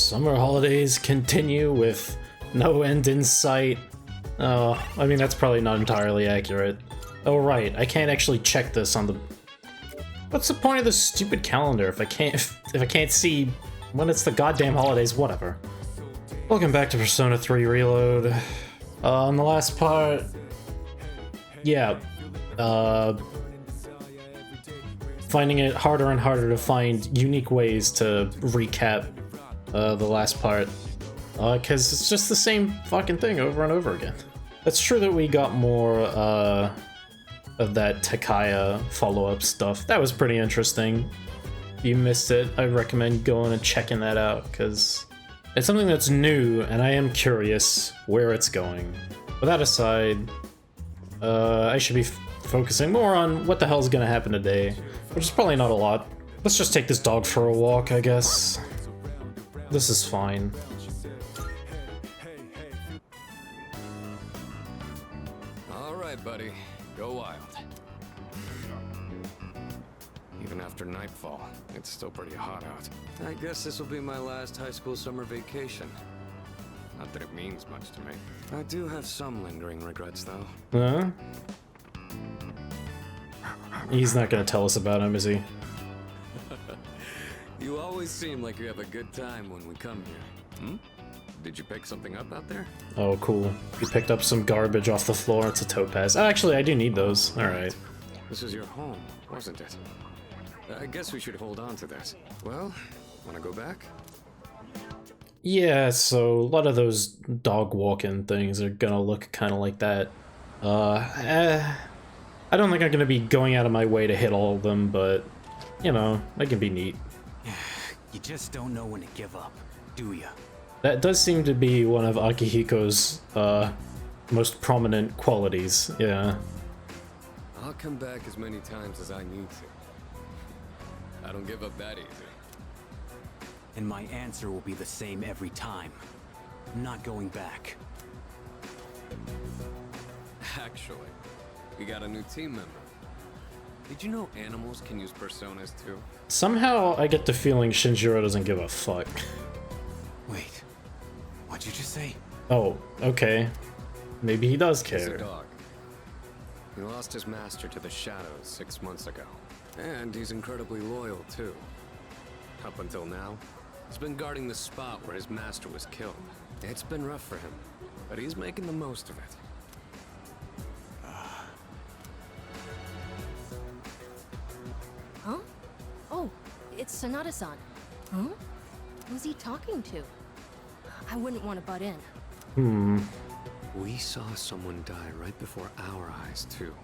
Summer holidays continue with no end in sight. Oh, I mean, that's probably not entirely accurate. Oh, right, I can't actually check this on the... What's the point of this stupid calendar if I can't see when it's the goddamn holidays? Whatever. Welcome back to Persona 3 Reload. On the last part... Yeah. Finding it harder and harder to find unique ways to recap the last part. Because it's just the same fucking thing over and over again. It's true that we got more of that Takaya follow-up stuff. That was pretty interesting. If you missed it, I recommend going and checking that out, because it's something that's new, and I am curious where it's going. With that aside, I should be focusing more on what the hell's gonna happen today, which is probably not a lot. Let's just take this dog for a walk, I guess. This is fine. Buddy, go wild. Even after nightfall, it's still pretty hot out. I guess this will be my last high school summer vacation. Not that it means much to me. I do have some lingering regrets, though. Huh? He's not gonna tell us about him, is he? You always seem like you have a good time when we come here. Hmm? Did you pick something up out there? Oh, cool. You picked up some garbage off the floor. It's a topaz. Oh, actually, I do need those. Alright. This is your home, wasn't it? I guess we should hold on to that. Well, wanna go back? Yeah, so a lot of those dog walking things are gonna look kind of like that. I don't think I'm gonna be going out of my way to hit all of them, but, you know, they can be neat. You just don't know when to give up, do ya? That does seem to be one of Akihiko's most prominent qualities, yeah. I'll come back as many times as I need to. I don't give up that easy. And my answer will be the same every time. I'm not going back. Actually, we got a new team member. Did you know animals can use personas too? Somehow I get the feeling Shinjiro doesn't give a fuck. Wait, what'd you just say? Oh, okay. Maybe he does He's a care. dog. He lost his master to the shadows 6 months ago. And he's incredibly loyal too. Up until now, he's been guarding the spot where his master was killed. It's been rough for him, but he's making the most of it. Huh? Oh, it's Sonata-san. Huh? Who's he talking to? I wouldn't want to butt in. We saw someone die right before our eyes, too.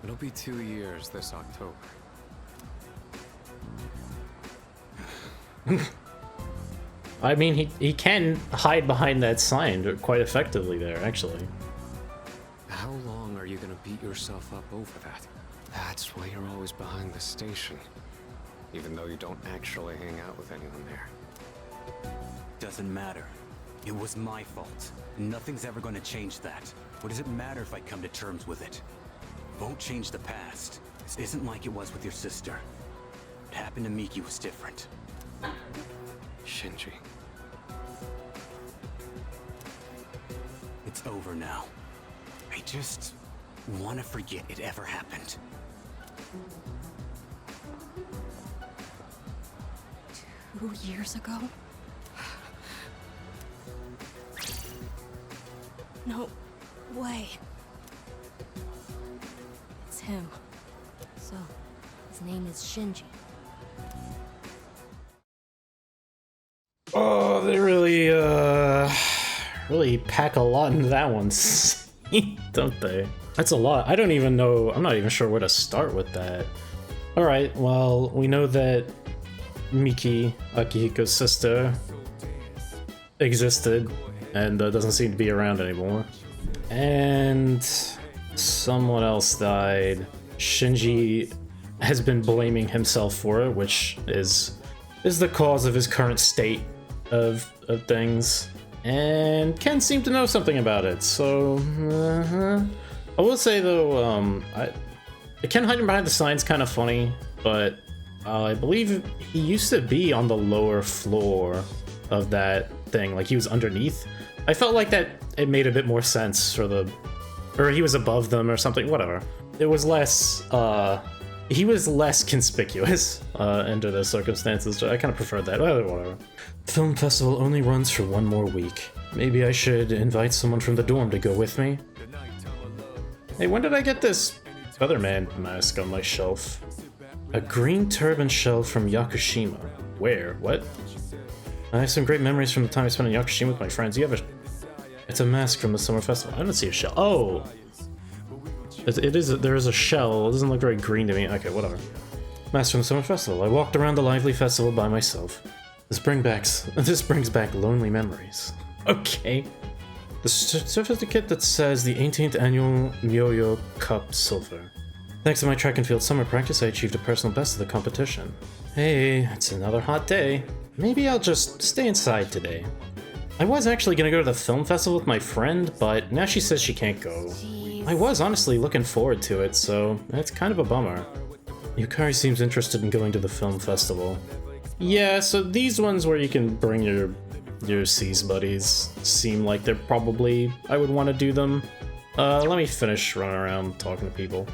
It'll be 2 years this October. I mean, he can hide behind that sign quite effectively there, actually. How long are you gonna beat yourself up over that? That's why you're always behind the station. Even though you don't actually hang out with anyone there. Doesn't matter. It was my fault. Nothing's ever going to change that. What does it matter if I come to terms with it? Won't change the past. This isn't like it was with your sister. What happened to Miki was different. Shinji. It's over now. I just want to forget it ever happened. 2 years ago? No way. It's him. So, his name is Shinji. Oh, they really pack a lot into that one, don't they? That's a lot. I don't even know, I'm not even sure where to start with that. Alright, well, we know that Miki, Akihiko's sister, existed and doesn't seem to be around anymore. And someone else died. Shinji has been blaming himself for it, which is the cause of his current state of things. And Ken seemed to know something about it, so... I will say, though, Ken hiding behind the sign's kind of funny, but I believe he used to be on the lower floor of that thing, like he was underneath. I felt like that it made a bit more sense for the, or he was above them or something, whatever. It was less, he was less conspicuous under those circumstances. I kind of preferred that, whatever. Film festival only runs for one more week. Maybe I should invite someone from the dorm to go with me. Hey, when did I get this Featherman mask on my shelf? A green turban shell from Yakushima. Where? What? I have some great memories from the time I spent in Yakushima with my friends. You have a... It's a mask from the summer festival. I don't see a shell. Oh! There is a shell. It doesn't look very green to me. Okay, whatever. Mask from the summer festival. I walked around the lively festival by myself. This brings back lonely memories. Okay. The certificate that says the 18th annual Myoyo Cup Silver. Thanks to my track and field summer practice, I achieved a personal best of the competition. Hey, it's another hot day. Maybe I'll just stay inside today. I was actually gonna go to the film festival with my friend, but now she says she can't go. Jeez. I was honestly looking forward to it, so it's kind of a bummer. Yukari seems interested in going to the film festival. Yeah, so these ones where you can bring your C's buddies seem like they're probably, I would want to do them. Let me finish running around talking to people.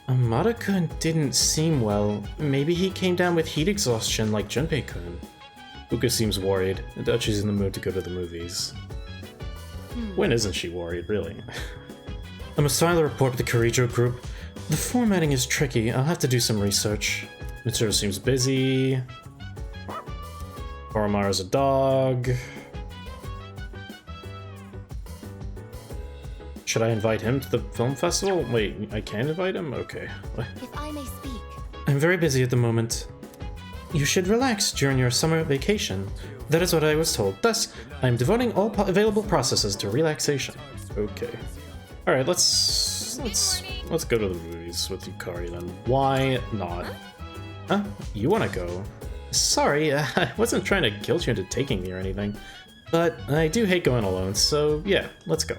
Amada-kun didn't seem well. Maybe he came down with heat exhaustion like Junpei-kun. Uka seems worried. I doubt she's in the mood to go to the movies. When isn't she worried, really? I must file a report with the Kirijo group. The formatting is tricky. I'll have to do some research. Mitsuru seems busy. Oromaru's a dog. Should I invite him to the film festival? Wait, I can invite him? Okay. If I may speak. I'm very busy at the moment. You should relax during your summer vacation. That is what I was told. Thus, I'm devoting all available processes to relaxation. Okay. All right, let's go to the movies with Yukari then. Why not? Huh? You want to go? Sorry, I wasn't trying to guilt you into taking me or anything, but I do hate going alone. So yeah, let's go.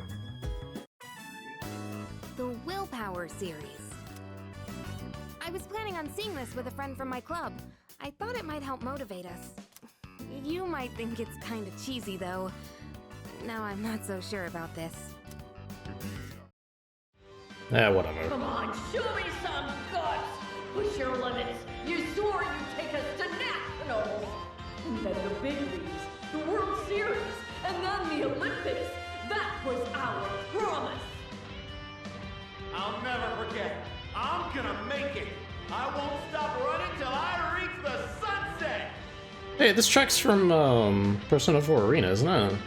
The Willpower series. I was planning on seeing this with a friend from my club. I thought it might help motivate us. You might think it's kind of cheesy, though. Now I'm not so sure about this. Whatever. Come on, show me some guts! Push your limits! You swore you'd take us to nationals! And then the big leagues, the World Series, and then the Olympics! That was our promise! I'll never forget. I'm gonna make it. I won't stop running till I reach the sunset! Hey, this track's from Persona 4 Arena, isn't it? I feel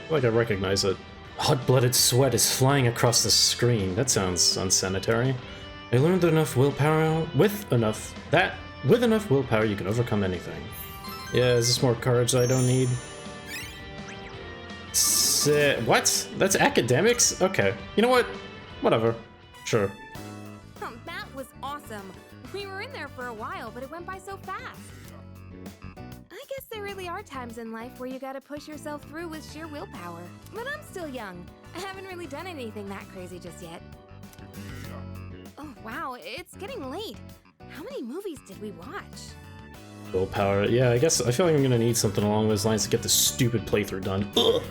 like I recognize it. Hot-blooded sweat is flying across the screen. That sounds unsanitary. I learned that with enough willpower you can overcome anything. Yeah, is this more courage that I don't need? What? That's academics? Okay. You know what? Whatever. Sure. That was awesome. We were in there for a while, but it went by so fast. I guess there really are times in life where you gotta push yourself through with sheer willpower. But I'm still young. I haven't really done anything that crazy just yet. Oh wow, it's getting late. How many movies did we watch? Willpower. Yeah, I guess I feel like I'm gonna need something along those lines to get this stupid playthrough done. Ugh.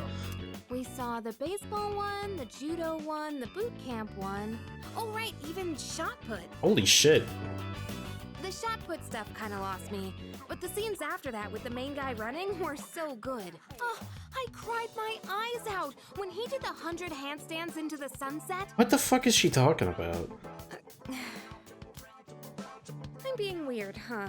We saw the baseball one, the judo one, the boot camp one. Oh right, even shot put. Holy shit. The shot put stuff kind of lost me, but the scenes after that with the main guy running were so good. Oh, I cried my eyes out when he did the 100 handstands into the sunset. What the fuck is she talking about? I'm being weird, huh?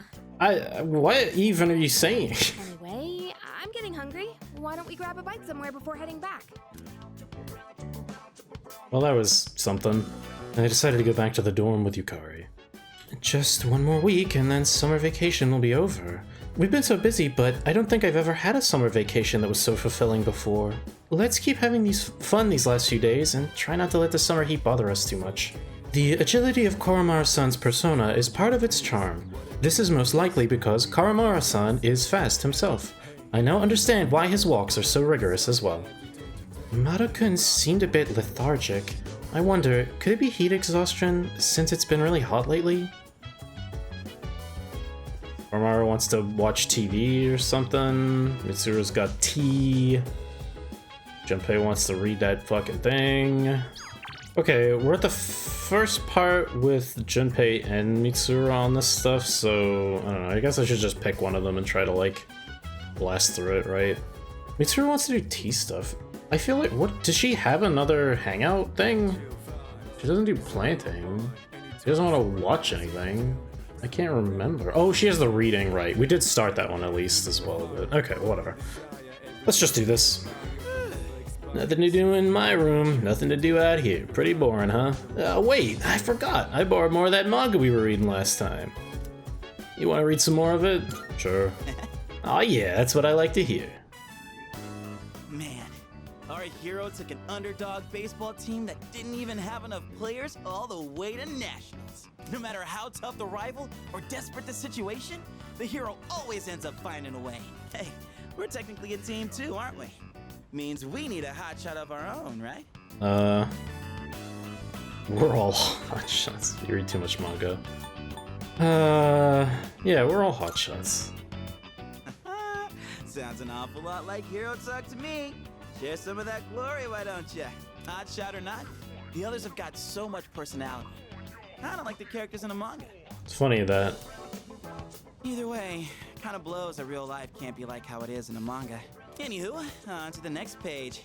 What even are you saying? Anyway, I'm getting hungry. Why don't we grab a bite somewhere before heading back? Well, that was something. I decided to go back to the dorm with Yukari. Just one more week and then summer vacation will be over. We've been so busy, but I don't think I've ever had a summer vacation that was so fulfilling before. Let's keep having fun these last few days and try not to let the summer heat bother us too much. The agility of Koromaru-san's persona is part of its charm. This is most likely because Koromaru-san is fast himself. I now understand why his walks are so rigorous as well. Maru-kun seemed a bit lethargic. I wonder, could it be heat exhaustion since it's been really hot lately? Koromaru wants to watch TV or something. Mitsuru's got tea. Junpei wants to read that fucking thing. Okay, we're at the first part with Junpei and Mitsuru on this stuff, so I don't know, I guess I should just pick one of them and try to like blast through it, right? Mitsuru wants to do tea stuff. I feel like, what, does she have another hangout thing? She doesn't do planting. She doesn't want to watch anything. I can't remember. Oh, she has the reading, right. We did start that one at least as well, but okay, whatever. Let's just do this. Nothing to do in my room, nothing to do out here. Pretty boring, huh? Wait, I forgot. I borrowed more of that manga we were reading last time. You want to read some more of it? Sure. Oh yeah, that's what I like to hear. Man, our hero took an underdog baseball team that didn't even have enough players all the way to nationals. No matter how tough the rival or desperate the situation, the hero always ends up finding a way. Hey, we're technically a team too, aren't we? Means we need a hotshot of our own, right? We're all hotshots. You read too much manga. Yeah, we're all hotshots. Sounds an awful lot like hero talk to me. Share some of that glory, why don't ya? Hotshot or not, the others have got so much personality. Kinda like the characters in a manga. It's funny that. Either way, kinda blows that real life can't be like how it is in a manga. Anywho, on to the next page.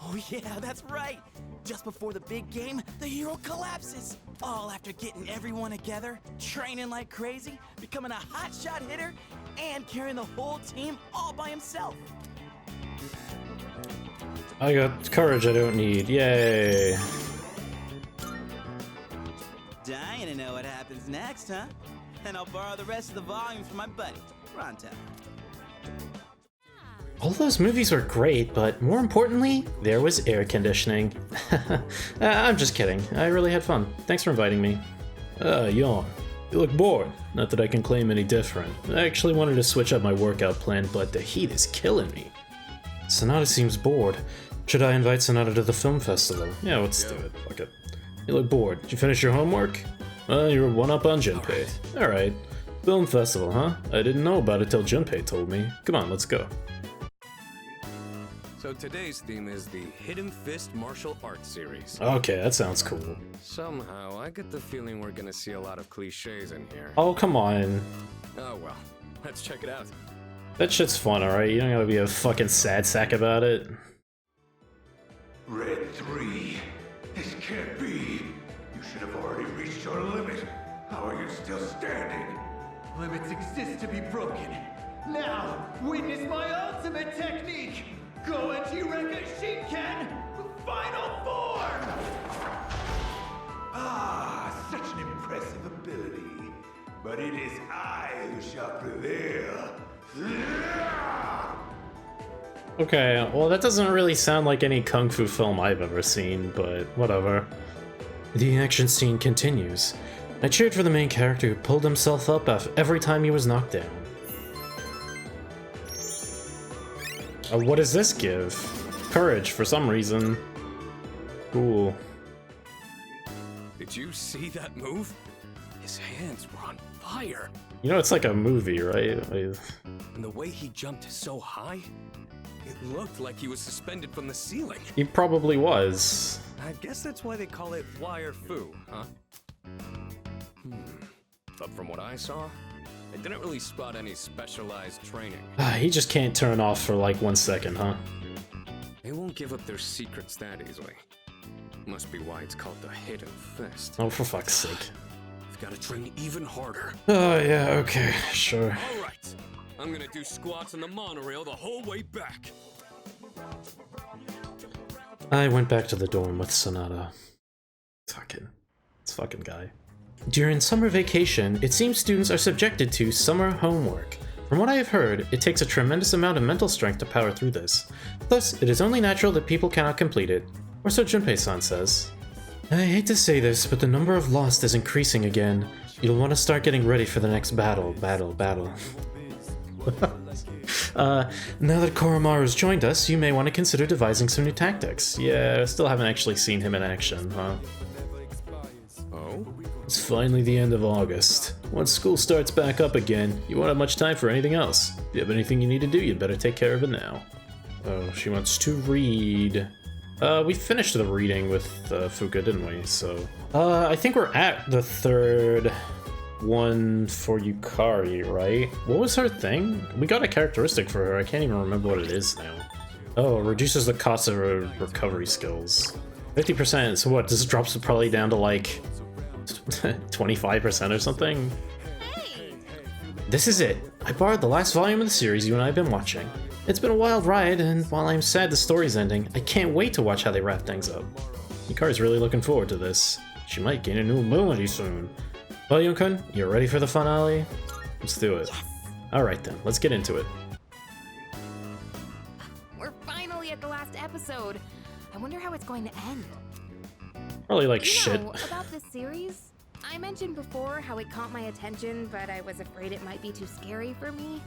Oh yeah, that's right! Just before the big game, the hero collapses! All after getting everyone together, training like crazy, becoming a hotshot hitter, and carrying the whole team all by himself. I got courage I don't need. Yay! Dying to know what happens next, huh? And I'll borrow the rest of the volumes from my buddy, Ronto. All those movies were great, but more importantly, there was air conditioning. I'm just kidding. I really had fun. Thanks for inviting me. Yawn. You look bored. Not that I can claim any different. I actually wanted to switch up my workout plan, but the heat is killing me. Sonata seems bored. Should I invite Sonata to the film festival? Yeah, let's do it. Fuck it. You look bored. Did you finish your homework? You're one up on Junpei. Alright. Film festival, huh? I didn't know about it till Junpei told me. Come on, let's go. So today's theme is the Hidden Fist Martial Arts series. Okay, that sounds cool. Somehow, I get the feeling we're gonna see a lot of cliches in here. Oh, come on. Oh well, let's check it out. That shit's fun, alright? You don't gotta be a fucking sad sack about it. Red 3. This can't be. You should have already reached your limit. How are you still standing? Limits exist to be broken. Now, witness my ultimate technique! Goenji Rekka Shinken! Final form! Ah, such an impressive ability. But it is I who shall prevail. Okay, well that doesn't really sound like any kung fu film I've ever seen, but whatever. The action scene continues. I cheered for the main character who pulled himself up every time he was knocked down. What does this give? Courage, for some reason. Cool. Did you see that move? His hands were on fire. You know, it's like a movie, right? And the way he jumped so high, it looked like he was suspended from the ceiling. He probably was. I guess that's why they call it wire fu, huh? But from what I saw, I didn't really spot any specialized training. He just can't turn off for like 1 second, huh? They won't give up their secrets that easily. Must be why it's called the Hidden Fist. Oh, for fuck's sake. I've got to train even harder. Oh, yeah, okay, sure. All right, I'm gonna do squats on the monorail the whole way back. I went back to the dorm with Sonata. This fucking guy. During summer vacation, it seems students are subjected to summer homework. From what I have heard, it takes a tremendous amount of mental strength to power through this. Thus, it is only natural that people cannot complete it. Or so Junpei-san says. I hate to say this, but the number of lost is increasing again. You'll want to start getting ready for the next battle. Now that Koromaru's joined us, you may want to consider devising some new tactics. Yeah, still haven't actually seen him in action, huh? Oh? It's finally the end of August. Once school starts back up again, you won't have much time for anything else. If you have anything you need to do, you'd better take care of it now. Oh, she wants to read. We finished the reading with Fuka, didn't we? So, I think we're at the third one for Yukari, right? What was her thing? We got a characteristic for her. I can't even remember what it is now. Oh, it reduces the cost of her recovery skills. 50%, so what? This drops it probably down to like 25% or something? Hey! This is it. I borrowed the last volume of the series you and I have been watching. It's been a wild ride, and while I'm sad the story's ending, I can't wait to watch how they wrap things up. Yukari's really looking forward to this. She might gain a new ability soon. Well, Yunkun, you're ready for the finale? Let's do it. Yes! Alright then, let's get into it. We're finally at the last episode. I wonder how it's going to end. Probably like You shit. know, about this series, I mentioned before how it caught my attention, but I was afraid it might be too scary for me.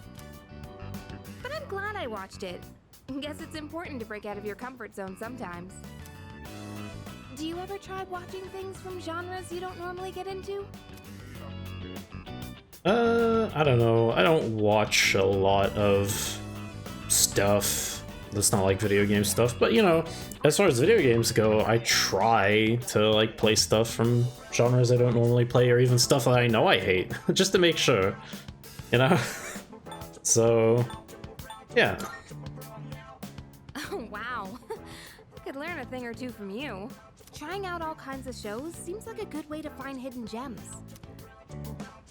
But I'm glad I watched it. Guess it's important to break out of your comfort zone sometimes. Do you ever try watching things from genres you don't normally get into? I don't know. I don't watch a lot of stuff that's not like video game stuff, but you know, as far as video games go, I try to like play stuff from genres I don't normally play, or even stuff that I know I hate, just to make sure, you know? So, yeah. Oh, wow. I could learn a thing or two from you. Trying out all kinds of shows seems like a good way to find hidden gems.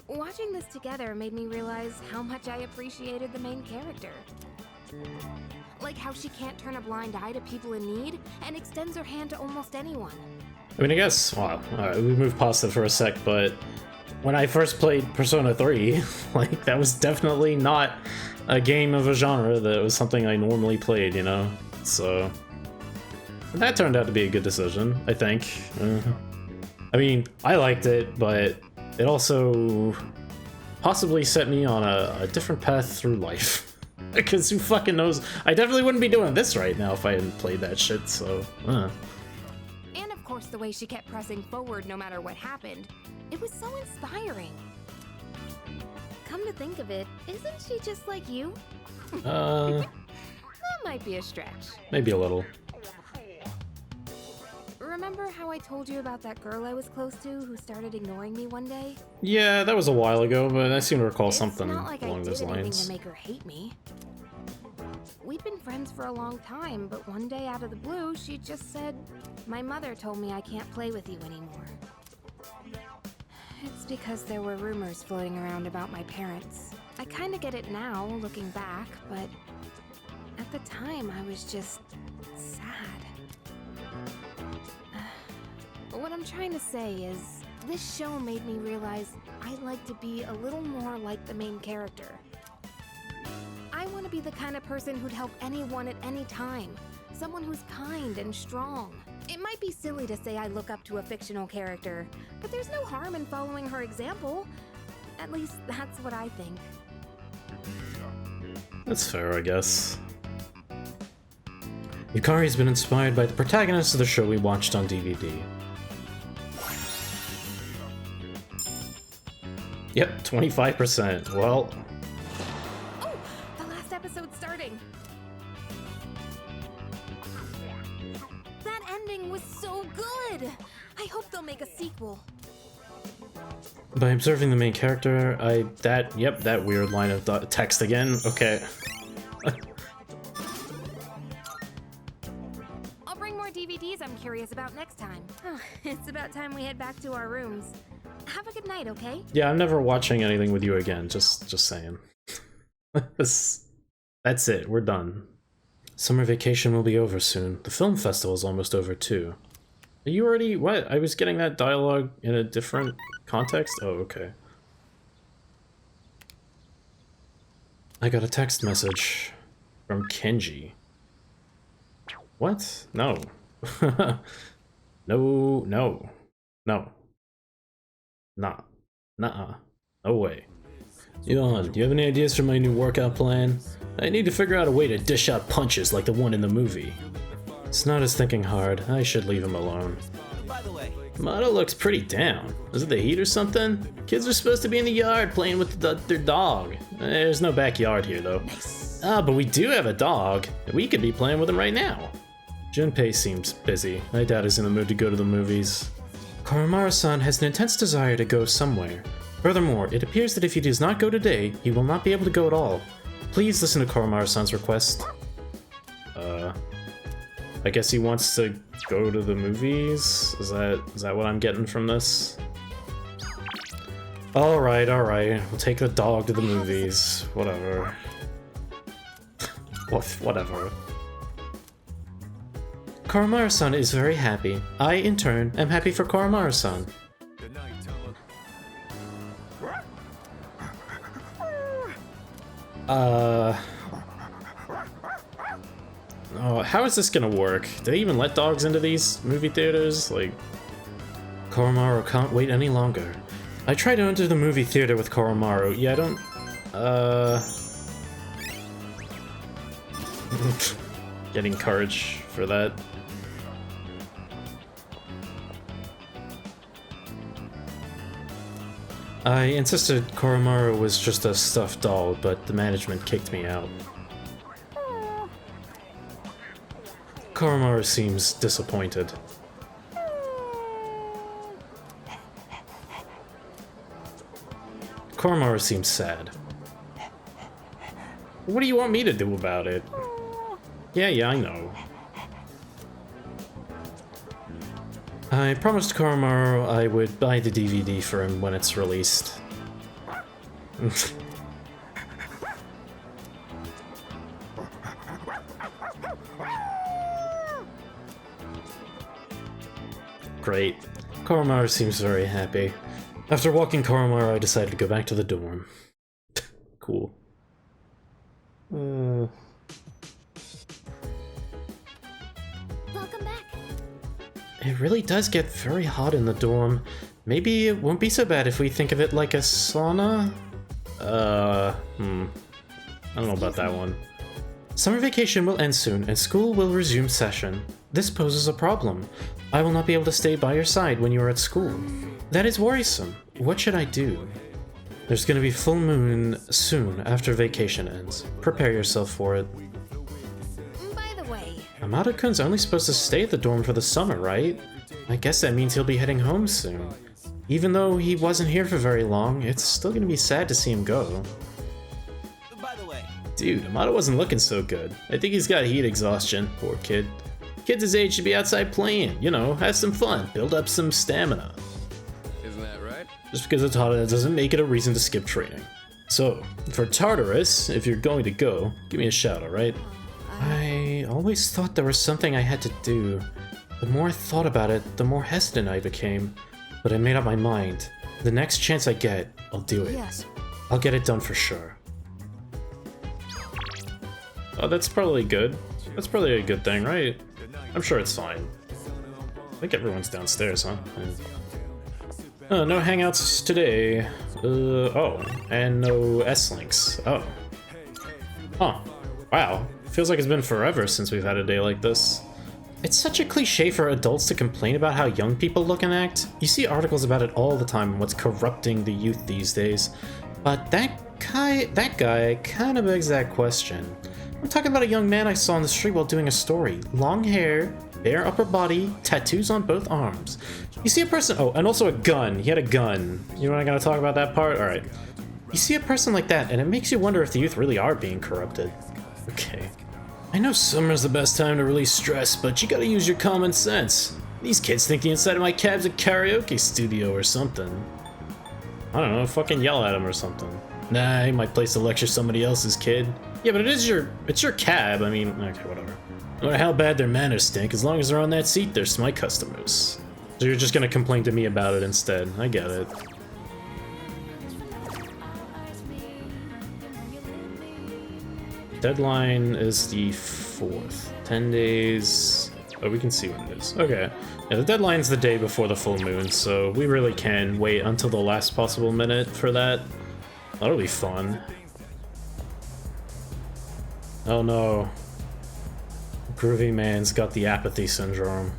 Watching this together made me realize how much I appreciated the main character. Like how she can't turn a blind eye to people in need and extends her hand to almost anyone. I mean, I guess, wow, we moved past it for a sec, but when I first played Persona 3, like, that was definitely not a game of a genre that was something I normally played, you know? So, that turned out to be a good decision, I think. I mean, I liked it, but it also possibly set me on a different path through life. Because who fucking knows? I definitely wouldn't be doing this right now if I hadn't played that shit, so... And of course the way she kept pressing forward no matter what happened. It was so inspiring. Come to think of it, isn't she just like you? That might be a stretch. Maybe a little. Remember how I told you about that girl I was close to who started ignoring me one day? Yeah, that was a while ago, but I seem to recall It's something not like along I those did anything lines. to make her hate me. We'd been friends for a long time, but one day out of the blue, she just said, "My mother told me I can't play with you anymore." It's because there were rumors floating around about my parents. I kinda get it now, looking back, but at the time I was just sad. What I'm trying to say is, this show made me realize I'd like to be a little more like the main character. I want to be the kind of person who'd help anyone at any time. Someone who's kind and strong. It might be silly to say I look up to a fictional character, but there's no harm in following her example. At least that's what I think. That's fair, I guess. Yukari's been inspired by the protagonist of the show we watched on DVD. Yep, 25%. Well, Oh, the last episode's starting. That ending was so good. I hope they'll make a sequel. by observing the main character, that weird line of text again. Okay. I'll bring more DVDs I'm curious about next time. It's about time we head back to our rooms. Have a good night, okay? Yeah, I'm never watching anything with you again, just saying. That's it, we're done. Summer vacation will be over soon. The film festival's almost over too. Are you already... what? I was getting that dialogue in a different context? Oh, okay. I got a text message from Kenji. What? No. No. Nah. Nuh-uh. No way. Yon, do you have any ideas for my new workout plan? I need to figure out a way to dish out punches like the one in the movie. Snot is thinking hard. I should leave him alone. By the way, Mata looks pretty down. Is it the heat or something? Kids are supposed to be in the yard playing with their dog. There's no backyard here though. Nice. Ah, but we do have a dog. We could be playing with him right now. Junpei seems busy. I doubt he's in the mood to go to the movies. Koromaru-san has an intense desire to go somewhere. Furthermore, it appears that if he does not go today, he will not be able to go at all. Please listen to Koromaru-san's request. I guess he wants to go to the movies? Is that what I'm getting from this? Alright. We'll take the dog to the movies. Whatever. Whatever. Koromaru-san is very happy. I, in turn, am happy for Koromaru-san. Oh, how is this gonna work? Do they even let dogs into these movie theaters? Like, Koromaru can't wait any longer. I tried to enter the movie theater with Koromaru. Yeah, I don't... Getting courage for that. I insisted Koromaru was just a stuffed doll, but the management kicked me out. Koromaru seems disappointed. Koromaru seems sad. What do you want me to do about it? Yeah, I know. I promised Koromaru I would buy the DVD for him when it's released. Great. Koromaru seems very happy. After walking Koromaru, I decided to go back to the dorm. Cool. Welcome back. It really does get very hot in the dorm. Maybe it won't be so bad if we think of it like a sauna? I don't know about that one. Summer vacation will end soon, and school will resume session. This poses a problem. I will not be able to stay by your side when you are at school. That is worrisome. What should I do? There's gonna be full moon soon after vacation ends. Prepare yourself for it. By the way... Amada-kun's only supposed to stay at the dorm for the summer, right? I guess that means he'll be heading home soon. Even though he wasn't here for very long, it's still gonna be sad to see him go. By the way... Dude, Amada wasn't looking so good. I think he's got heat exhaustion, poor kid. Kids his age should be outside playing, you know, have some fun, build up some stamina. Isn't that right? Just because it's hot doesn't make it a reason to skip training. So, for Tartarus, if you're going to go, give me a shout, alright? I always thought there was something I had to do. The more I thought about it, the more hesitant I became. But I made up my mind. The next chance I get, I'll do it. Yes. I'll get it done for sure. Oh, that's probably good. That's probably a good thing, right? I'm sure it's fine. I think everyone's downstairs, huh? No hangouts today. Oh, and no S-links. Oh. Huh. Wow. Feels like it's been forever since we've had a day like this. It's such a cliche for adults to complain about how young people look and act. You see articles about it all the time and what's corrupting the youth these days. But that guy kind of begs that question. I'm talking about a young man I saw on the street while doing a story. Long hair, bare upper body, tattoos on both arms. You see a person- oh, and also a gun. He had a gun. You not gonna talk about that part? Alright. You see a person like that, and it makes you wonder if the youth really are being corrupted. Okay. I know summer's the best time to release stress, but you gotta use your common sense. These kids think the inside of my cab's a karaoke studio or something. I don't know, fucking yell at him or something. Nah, he might place to lecture somebody else's kid. Yeah, but it's your cab. I mean, okay, whatever. No matter how bad their manners stink, as long as they're on that seat, they're my customers. So you're just gonna complain to me about it instead. I get it. Deadline is the 4th. 10 days. Oh, we can see when it is. Okay. Yeah, the deadline's the day before the full moon, so we really can wait until the last possible minute for that. That'll be fun. Oh no. Groovy man's got the apathy syndrome.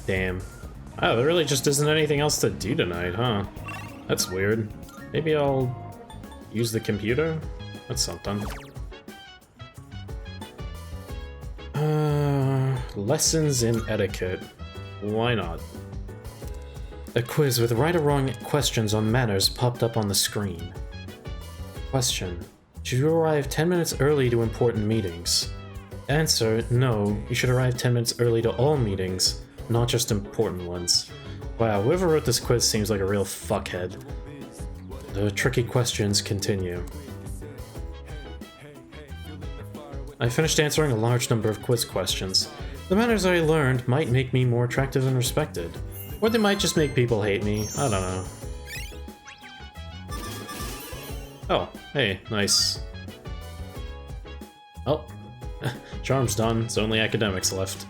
Damn. Oh, there really just isn't anything else to do tonight, huh? That's weird. Maybe I'll use the computer? That's something. Lessons in etiquette. Why not? A quiz with right or wrong questions on manners popped up on the screen. Question: should you arrive 10 minutes early to important meetings? Answer: no, you should arrive 10 minutes early to all meetings, not just important ones. Wow, whoever wrote this quiz seems like a real fuckhead. The tricky questions continue. I finished answering a large number of quiz questions. The manners I learned might make me more attractive and respected. Or they might just make people hate me, I don't know. Oh, hey, nice. Oh, charm's done, it's only academics left.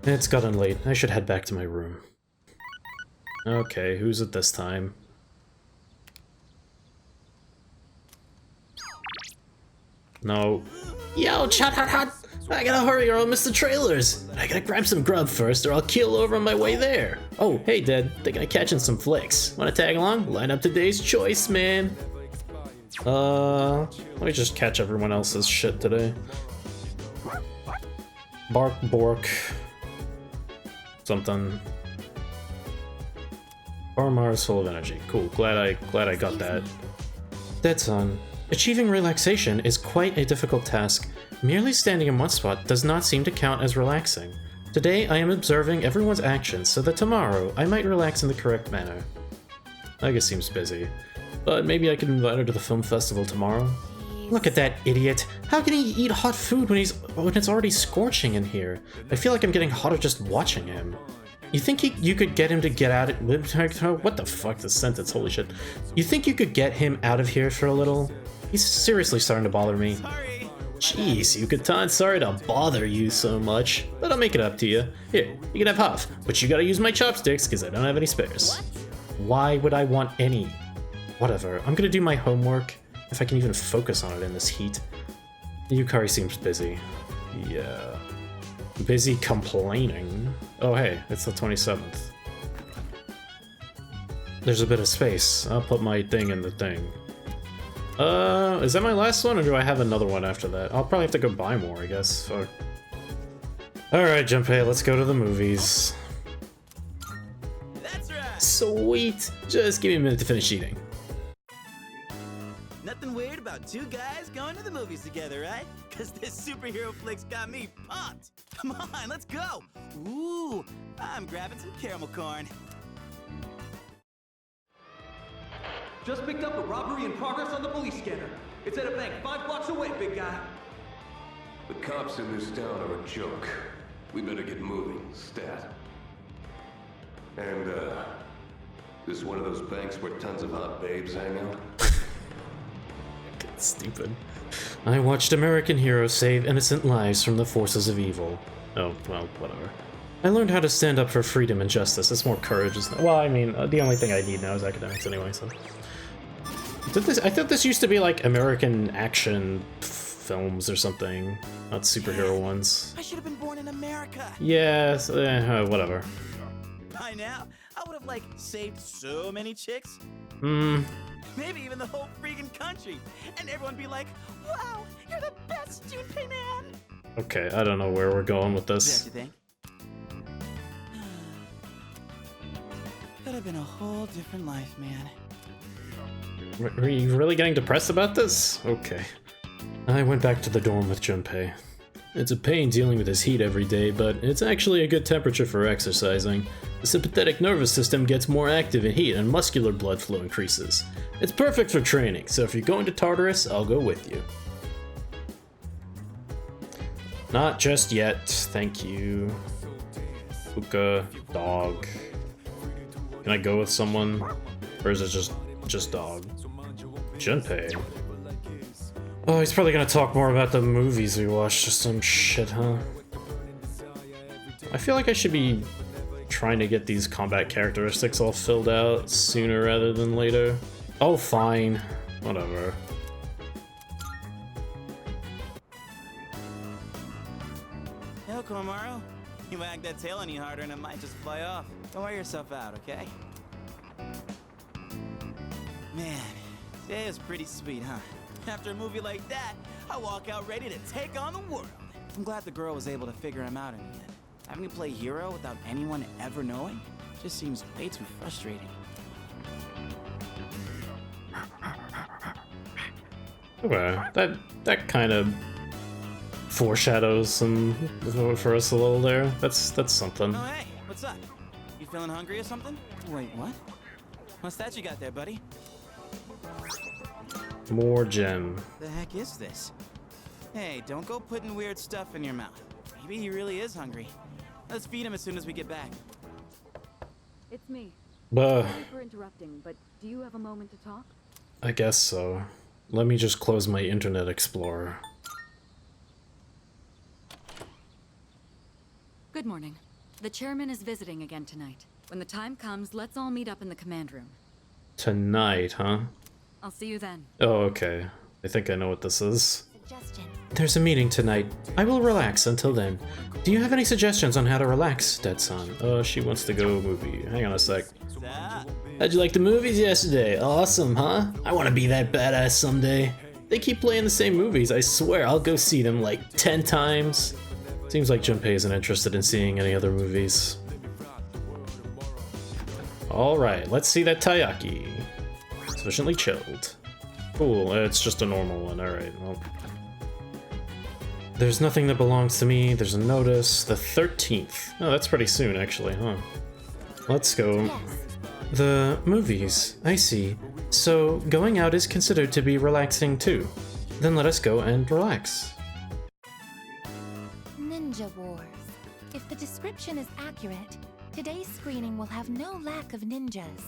It's gotten late, I should head back to my room. Okay, who's it this time? No. Yo, chat hot hot! I gotta hurry or I'll miss the trailers! I gotta grab some grub first or I'll keel over on my way there! Oh, hey Dad, thinking of catching some flicks. Wanna tag along? Line up today's choice, man! Let me just catch everyone else's shit today. Bark, bork. Something. Farmar is full of energy. Cool, glad I got that. Dead Son. Achieving relaxation is quite a difficult task. Merely standing in one spot does not seem to count as relaxing. Today I am observing everyone's actions so that tomorrow I might relax in the correct manner. Agatha seems busy, but maybe I could invite her to the film festival tomorrow. Look at that idiot! How can he eat hot food when it's already scorching in here? I feel like I'm getting hotter just watching him. You think you could get him to get out of— what the fuck, this sentence, holy shit. You think you could get him out of here for a little? He's seriously starting to bother me. Sorry. Jeez, Yucatan, sorry to bother you so much, but I'll make it up to you. Here, you can have half, but you gotta use my chopsticks because I don't have any spares. What? Why would I want any? Whatever, I'm gonna do my homework, if I can even focus on it in this heat. Yukari seems busy. Yeah. Busy complaining. Oh hey, it's the 27th. There's a bit of space. I'll put my thing in the thing. Is that my last one, or do I have another one after that? I'll probably have to go buy more, I guess. Fuck. Alright, Junpei, let's go to the movies. That's right. Sweet! Just give me a minute to finish eating. Nothing weird about two guys going to the movies together, right? Cause this superhero flick's got me pumped. Come on, let's go. Ooh, I'm grabbing some caramel corn. Just picked up a robbery in progress on the police scanner. It's at a bank 5 blocks away, big guy. The cops in this town are a joke. We better get moving, stat. And, this is one of those banks where tons of hot babes hang out? Stupid. I watched American heroes save innocent lives from the forces of evil. Oh, well, whatever. I learned how to stand up for freedom and justice. It's more courage, isn't it? Well, I mean, the only thing I need now is academics anyway, so... I thought this used to be like American action films or something, not superhero ones. I should have been born in America. Yes, whatever. By now, I would have, like, saved so many chicks. Maybe even the whole freaking country. And everyone be like, wow, you're the best, Junpei man. Okay, I don't know where we're going with this. Is that you think? Could have been a whole different life, man. Are you really getting depressed about this? Okay. I went back to the dorm with Junpei. It's a pain dealing with this heat every day, but it's actually a good temperature for exercising. The sympathetic nervous system gets more active in heat and muscular blood flow increases. It's perfect for training, so if you're going to Tartarus, I'll go with you. Not just yet, thank you. Puka, dog. Can I go with someone? Or is it just dog? Junpei. Oh, he's probably gonna talk more about the movies we watched or some shit, huh? I feel like I should be trying to get these combat characteristics all filled out sooner rather than later. Oh, fine. Whatever. Hey, Komaru. You wag that tail any harder and it might just fly off. Don't wear yourself out, okay? Man, today is pretty sweet, huh? After a movie like that, I walk out ready to take on the world. I'm glad the girl was able to figure him out in the end. Having to play hero without anyone ever knowing just seems way too frustrating. Okay, that kind of foreshadows some for us a little there. That's something. Oh, hey, what's up? You feeling hungry or something? Wait, what? What's that you got there, buddy? More gem. The heck is this? Hey, don't go putting weird stuff in your mouth. Maybe he really is hungry. Let's feed him as soon as we get back. It's me. Buh. Sorry for interrupting, but do you have a moment to talk? I guess so. Let me just close my Internet Explorer. Good morning. The chairman is visiting again tonight. When the time comes, let's all meet up in the command room. Tonight, huh? I'll see you then. Oh, okay. I think I know what this is. Suggestion. There's a meeting tonight. I will relax until then. Do you have any suggestions on how to relax, Dead-san? Oh, she wants to go movie. Hang on a sec. Stop. How'd you like the movies yesterday? Awesome, huh? I want to be that badass someday. They keep playing the same movies. I swear I'll go see them like 10 times. Seems like Junpei isn't interested in seeing any other movies. Alright, let's see that Taiyaki. Sufficiently chilled. Cool, it's just a normal one. Alright, well. There's nothing that belongs to me. There's a notice. The 13th. Oh, that's pretty soon, actually, huh? Let's go. Yes. The movies. I see. So, going out is considered to be relaxing too. Then let us go and relax. Ninja Wars. If the description is accurate, today's screening will have no lack of ninjas.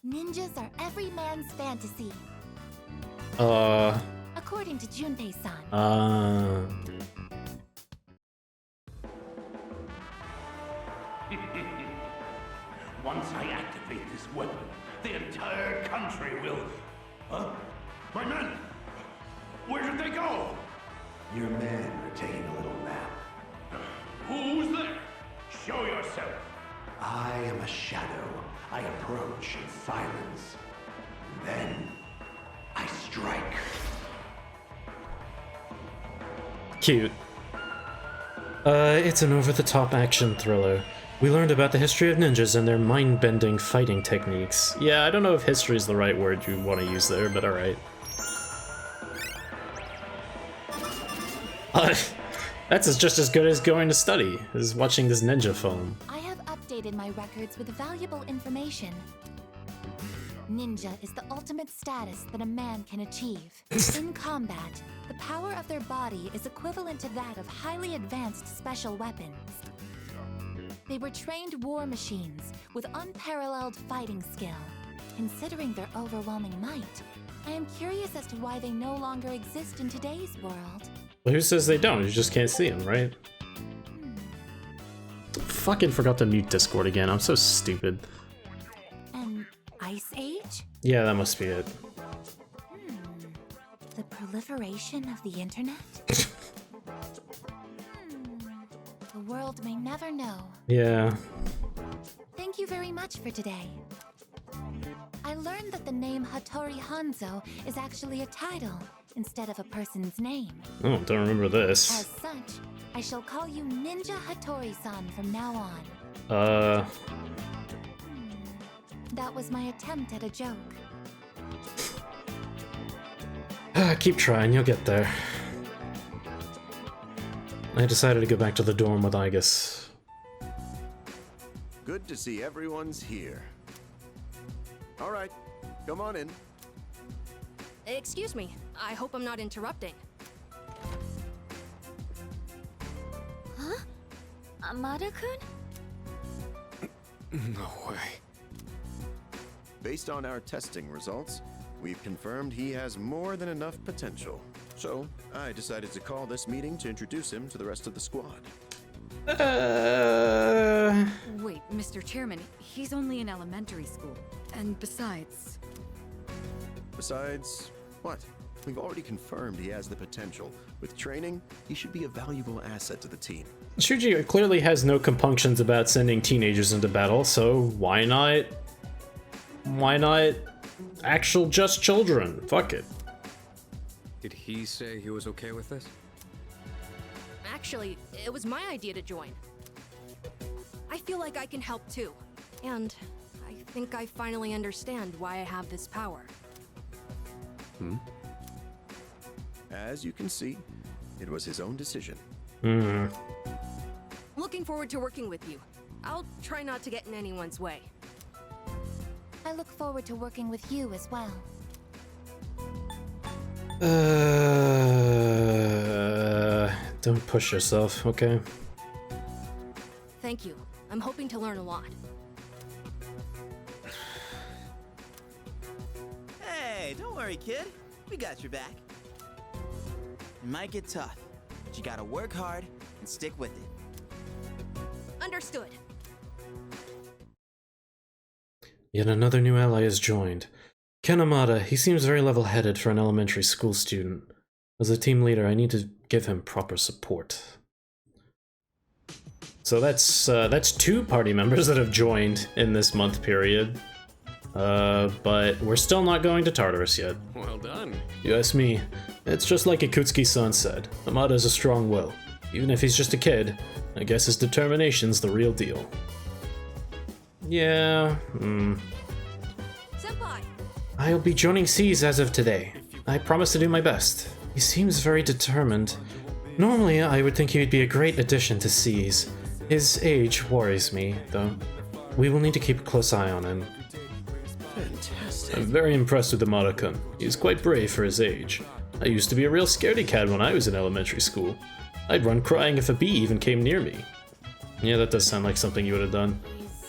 Ninjas are every man's fantasy, according to Junpei-san. Once I activate this weapon, the entire country will... Huh? My men! Where did they go? Your men are taking a little nap. Who's there? Show yourself. I am a shadow. I approach in silence. Then, I strike. Cute. It's an over-the-top action thriller. We learned about the history of ninjas and their mind-bending fighting techniques. Yeah, I don't know if history is the right word you want to use there, but alright. That's just as good as going to study, is watching this ninja film. I have updated my records with valuable information. Ninja is the ultimate status that a man can achieve. In combat, the power of their body is equivalent to that of highly advanced special weapons. They were trained war machines with unparalleled fighting skill. Considering their overwhelming might, I am curious as to why they no longer exist in today's world. Well, who says they don't? You just can't see them, right? Fucking forgot to mute Discord again. I'm so stupid. An ice age? Yeah, that must be it. The proliferation of the internet? The world may never know. Yeah. Thank you very much for today. I learned that the name Hattori Hanzo is actually a title instead of a person's name. Oh, don't remember this. As such, I shall call you Ninja Hattori-san from now on. That was my attempt at a joke. Keep trying, you'll get there. I decided to go back to the dorm with Igus. Good to see everyone's here. All right, come on in. Excuse me, I hope I'm not interrupting. Huh? Amada-kun? No way. Based on our testing results, we've confirmed he has more than enough potential. So, I decided to call this meeting to introduce him to the rest of the squad. Wait, Mr. Chairman, he's only in elementary school. And besides... Besides, what? We've already confirmed he has the potential. With training, he should be a valuable asset to the team. Shuji clearly has no compunctions about sending teenagers into battle, so why not? Why not actual just children? Fuck it. Did he say he was okay with this? Actually, it was my idea to join. I feel like I can help too. And I think I finally understand why I have this power. As you can see, it was his own decision. Looking forward to working with you. I'll try not to get in anyone's way. I look forward to working with you as well. Don't push yourself, okay? Thank you. I'm hoping to learn a lot. Hey, don't worry, kid. We got your back. It might get tough, but you gotta work hard and stick with it. Understood. Yet another new ally has joined. Ken Amada, he seems very level-headed for an elementary school student. As a team leader, I need to give him proper support. So that's 2 party members that have joined in this month period. But we're still not going to Tartarus yet. Well done. You ask me, it's just like Ikutsuki-san said. Amada is a strong will. Even if he's just a kid, I guess his determination's the real deal. Yeah, Senpai! I'll be joining C's as of today. I promise to do my best. He seems very determined. Normally, I would think he would be a great addition to C's. His age worries me, though. We will need to keep a close eye on him. Fantastic. I'm very impressed with Amada-kun. He's quite brave for his age. I used to be a real scaredy cat when I was in elementary school. I'd run crying if a bee even came near me. Yeah, that does sound like something you would have done.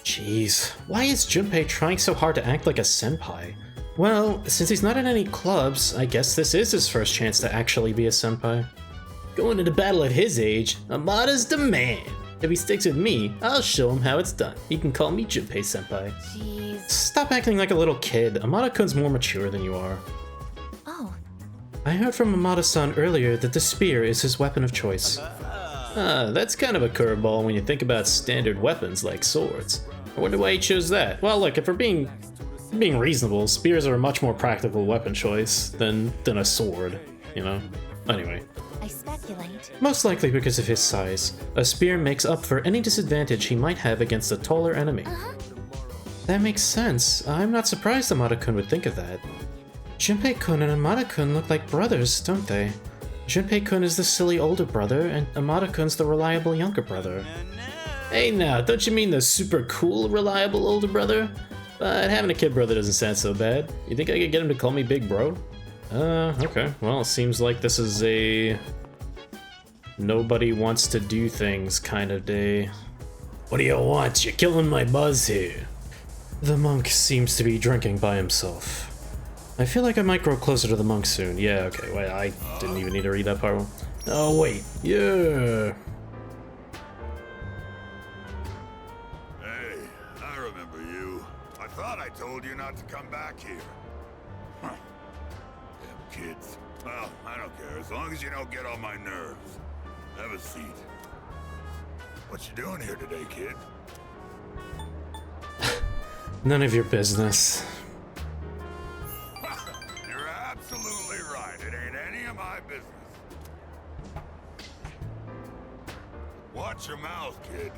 Jeez, why is Junpei trying so hard to act like a senpai? Well, since he's not in any clubs, I guess this is his first chance to actually be a senpai. Going into battle at his age, Amada's the man. If he sticks with me, I'll show him how it's done. He can call me Junpei senpai. Jeez. Stop acting like a little kid. Amada-kun's more mature than you are. Oh, I heard from Amada-san earlier that the spear is his weapon of choice. That's kind of a curveball when you think about standard weapons like swords. I wonder why he chose that. Well, look, if we're being reasonable, spears are a much more practical weapon choice than a sword, you know? Anyway. I speculate. Most likely because of his size. A spear makes up for any disadvantage he might have against a taller enemy. That makes sense. I'm not surprised Amada-kun would think of that. Junpei-kun and Amada-kun look like brothers, don't they? Junpei-kun is the silly older brother, and Amada-kun's the reliable younger brother. Hey now, don't you mean the super cool, reliable older brother? But having a kid brother doesn't sound so bad. You think I could get him to call me Big Bro? Okay. Well, it seems like this is a nobody wants to do things kind of day. What do you want? You're killing my buzz here. The monk seems to be drinking by himself. I feel like I might grow closer to the monk soon. Yeah, okay, wait, I didn't even need to read that part. Oh, wait, yeah. Hey, I remember you. I thought I told you not to come back here. Huh. Damn kids. Well, I don't care, as long as you don't get on my nerves. Have a seat. What you doing here today, kid? None of your business. You're absolutely right. It ain't any of my business. Watch your mouth, kid.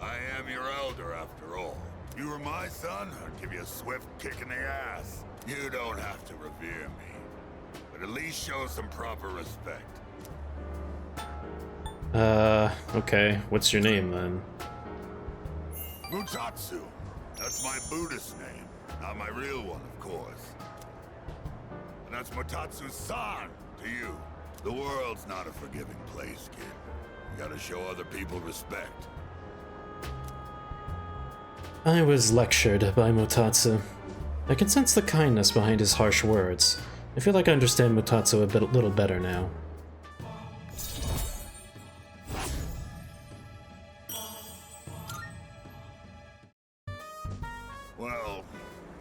I am your elder, after all. You were my son, I'd give you a swift kick in the ass. You don't have to revere me, but at least show some proper respect. Okay. What's your name, then? Mutatsu. That's my Buddhist name. Not my real one, of course. And that's Mutatsu-san to you. The world's not a forgiving place, kid. You gotta show other people respect. I was lectured by Mutatsu. I can sense the kindness behind his harsh words. I feel like I understand Mutatsu a little better now. Well,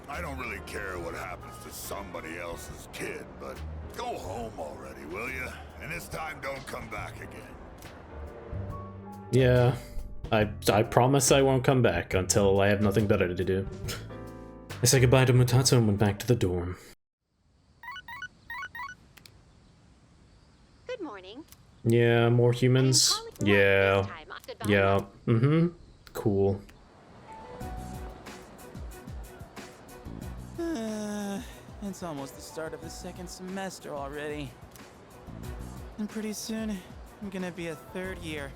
I don't really care what happens to somebody somebody else's kid, but go home already, will you? And this time don't come back again. Yeah, I promise I won't come back until I have nothing better to do. I said goodbye to Mutato and went back to the dorm. Good morning. Yeah, more humans. Yeah. Yeah. Mm-hmm. Cool. It's almost the start of the second semester already. And pretty soon, I'm gonna be a third year.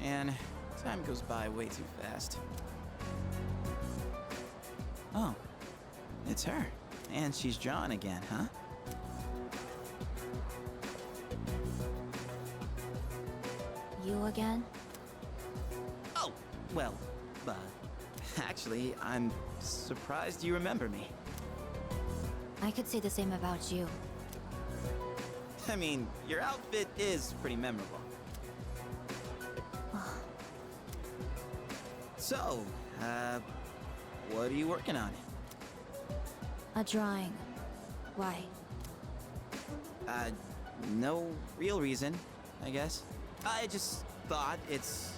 Man, time goes by way too fast. Oh, it's her. And she's drawn again, huh? You again? Oh, well, actually, I'm surprised you remember me. I could say the same about you. I mean, your outfit is pretty memorable. So, what are you working on? A drawing. Why? No real reason, I guess. I just thought it's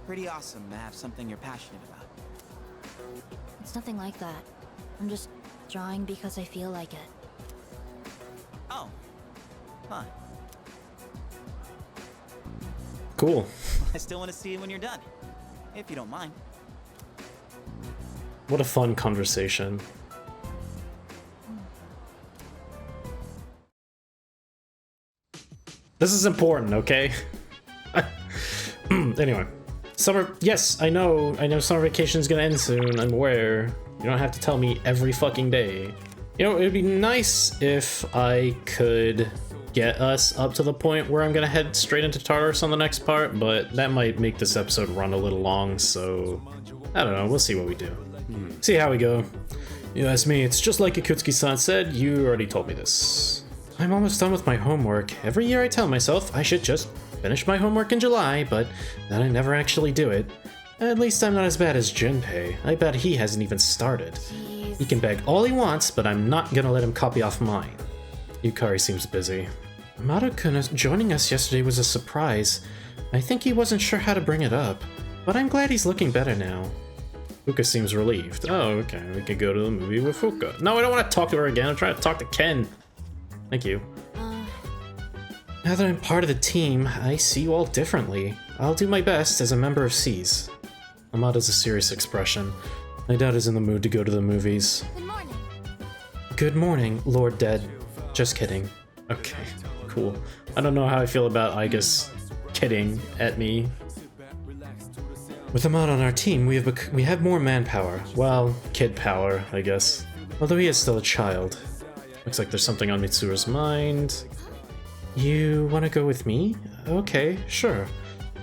pretty awesome to have something you're passionate about. It's nothing like that. I'm just drawing because I feel like it. Oh. Huh. Cool. I still want to see it when you're done. If you don't mind. What a fun conversation. This is important, okay? Anyway. Summer, yes, I know summer vacation is gonna end soon, I'm aware. You don't have to tell me every fucking day. You know, it'd be nice if I could get us up to the point where I'm gonna head straight into Tartarus on the next part, but that might make this episode run a little long, so I don't know, we'll see what we do. See how we go. You ask me, it's just like Ikutsuki-san said, you already told me this. I'm almost done with my homework. Every year I tell myself I should just finish my homework in July, but then I never actually do it. At least I'm not as bad as Junpei. I bet he hasn't even started. Jeez. He can beg all he wants, but I'm not gonna let him copy off mine. Yukari seems busy. Maru-kun joining us yesterday was a surprise. I think he wasn't sure how to bring it up, but I'm glad he's looking better now. Fuka seems relieved. Oh, okay, we could go to the movie with Fuka. No, I don't want to talk to her again. I'm trying to talk to Ken. Thank you. Now that I'm part of the team, I see you all differently. I'll do my best as a member of C's. Amada's a serious expression. I doubt he's in the mood to go to the movies. Good morning. Good morning, Lord Dead. Just kidding. Okay, cool. I don't know how I feel about Igus kidding at me. With Amada on our team, we have more manpower. Well, kid power, I guess. Although he is still a child. Looks like there's something on Mitsura's mind. You want to go with me? Okay, sure.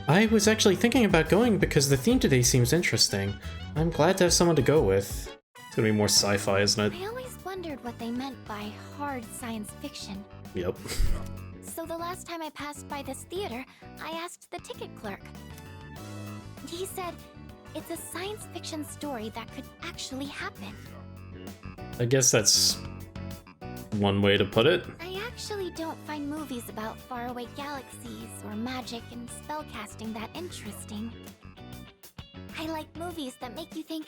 I was actually thinking about going because the theme today seems interesting. I'm glad to have someone to go with. It's gonna be more sci-fi, isn't it? I always wondered what they meant by hard science fiction. Yep. So the last time I passed by this theater, I asked the ticket clerk. He said, it's a science fiction story that could actually happen. I guess that's one way to put it. I actually don't find movies about faraway galaxies or magic and spellcasting that interesting. I like movies that make you think,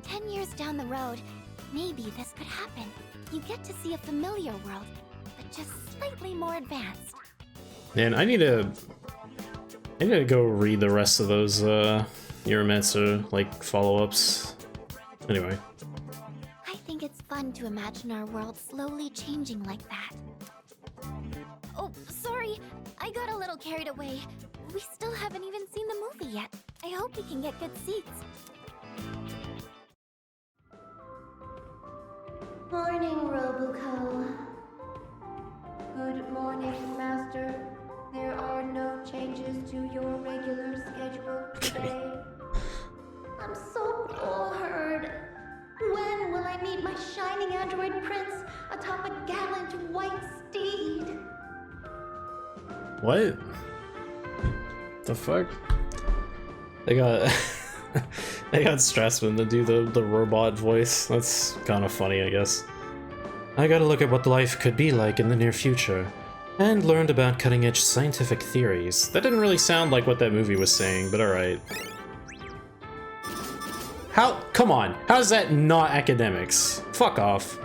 10 years down the road, maybe this could happen. You get to see a familiar world, but just slightly more advanced. Man, I need to go read the rest of those Urametsu, like, follow-ups. Anyway. I think it's fun to imagine our world slowly changing like that. Oh, sorry, I got a little carried away. We still haven't even seen the movie yet. I hope we can get good seats. Morning, Robuco. Good morning, Master. There are no changes to your regular schedule today. I'm so bored. When will I meet my shining android prince atop a gallant white steed? What? The fuck? They got they got Strassman to do the robot voice. That's kind of funny, I guess. I got a look at what life could be like in the near future, and learned about cutting-edge scientific theories. That didn't really sound like what that movie was saying, but alright. How? Come on, how's that not academics? Fuck off.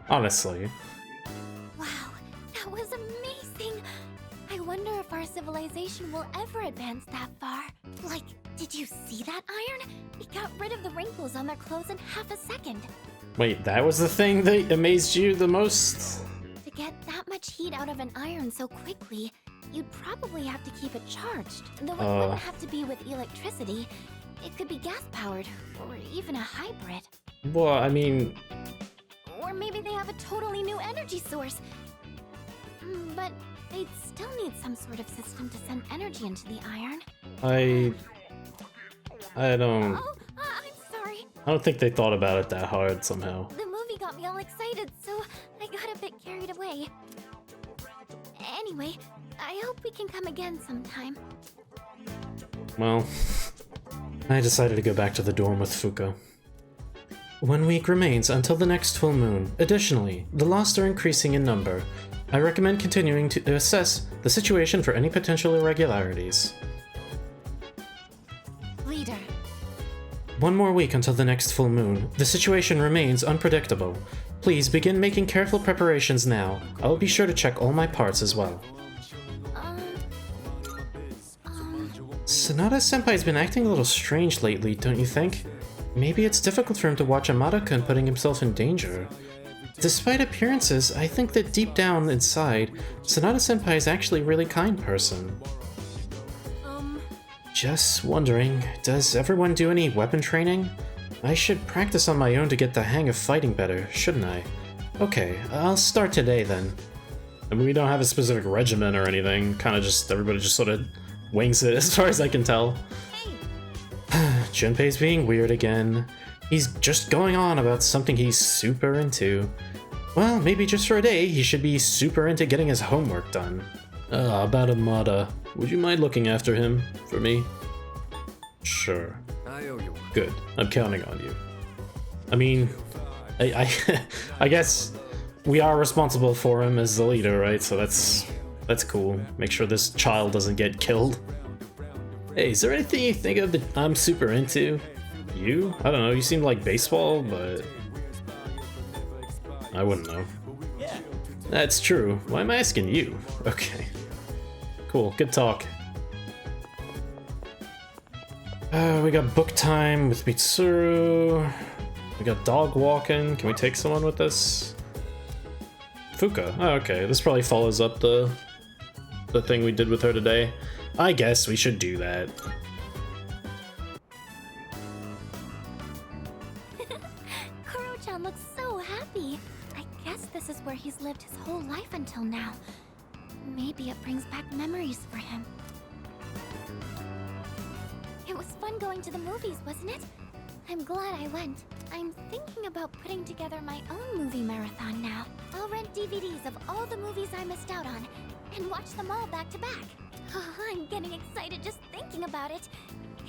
Honestly. Wow, that was amazing! I wonder if our civilization will ever advance that far. Like, did you see that iron? It got rid of the wrinkles on their clothes in half a second. Wait, that was the thing that amazed you the most? To get that much heat out of an iron so quickly, you'd probably have to keep it charged. Though it wouldn't have to be with electricity. It could be gas-powered, or even a hybrid. Well, I mean... Or maybe they have a totally new energy source. But they'd still need some sort of system to send energy into the iron. I don't... Oh, I'm sorry. I don't think they thought about it that hard somehow. The movie got me all excited, so I got a bit carried away. Anyway, I hope we can come again sometime. Well, I decided to go back to the dorm with Fuka. 1 week remains until the next full moon. Additionally, the lost are increasing in number. I recommend continuing to assess the situation for any potential irregularities. Leader. 1 more week until the next full moon. The situation remains unpredictable. Please begin making careful preparations now. I will be sure to check all my parts as well. Sanada-senpai's been acting a little strange lately, don't you think? Maybe it's difficult for him to watch Amada-kun putting himself in danger. Despite appearances, I think that deep down inside, Sanada-senpai is actually a really kind person. Just wondering, does everyone do any weapon training? I should practice on my own to get the hang of fighting better, shouldn't I? Okay, I'll start today then. I mean, we don't have a specific regimen or anything, kinda just, everybody just sort of wings it as far as I can tell. Junpei's being weird again. He's just going on about something he's super into. Well, maybe just for a day, he should be super into getting his homework done. About Amada. Would you mind looking after him for me? Sure. I owe you one. Good. I'm counting on you. I mean, I I guess we are responsible for him as the leader, right? So that's cool. Make sure this child doesn't get killed. Hey, is there anything you think of that I'm super into? You? I don't know, you seem like baseball, but... I wouldn't know. Yeah. That's true. Why am I asking you? Okay. Cool, good talk. We got book time with Mitsuru. We got dog walking. Can we take someone with us? Fuka. Oh, okay. This probably follows up the thing we did with her today. I guess we should do that. Kuro-chan looks so happy. I guess this is where he's lived his whole life until now. Maybe it brings back memories for him. It was fun going to the movies, wasn't it? I'm glad I went. I'm thinking about putting together my own movie marathon now. I'll rent DVDs of all the movies I missed out on and watch them all back to back. Oh, I'm getting excited just thinking about it.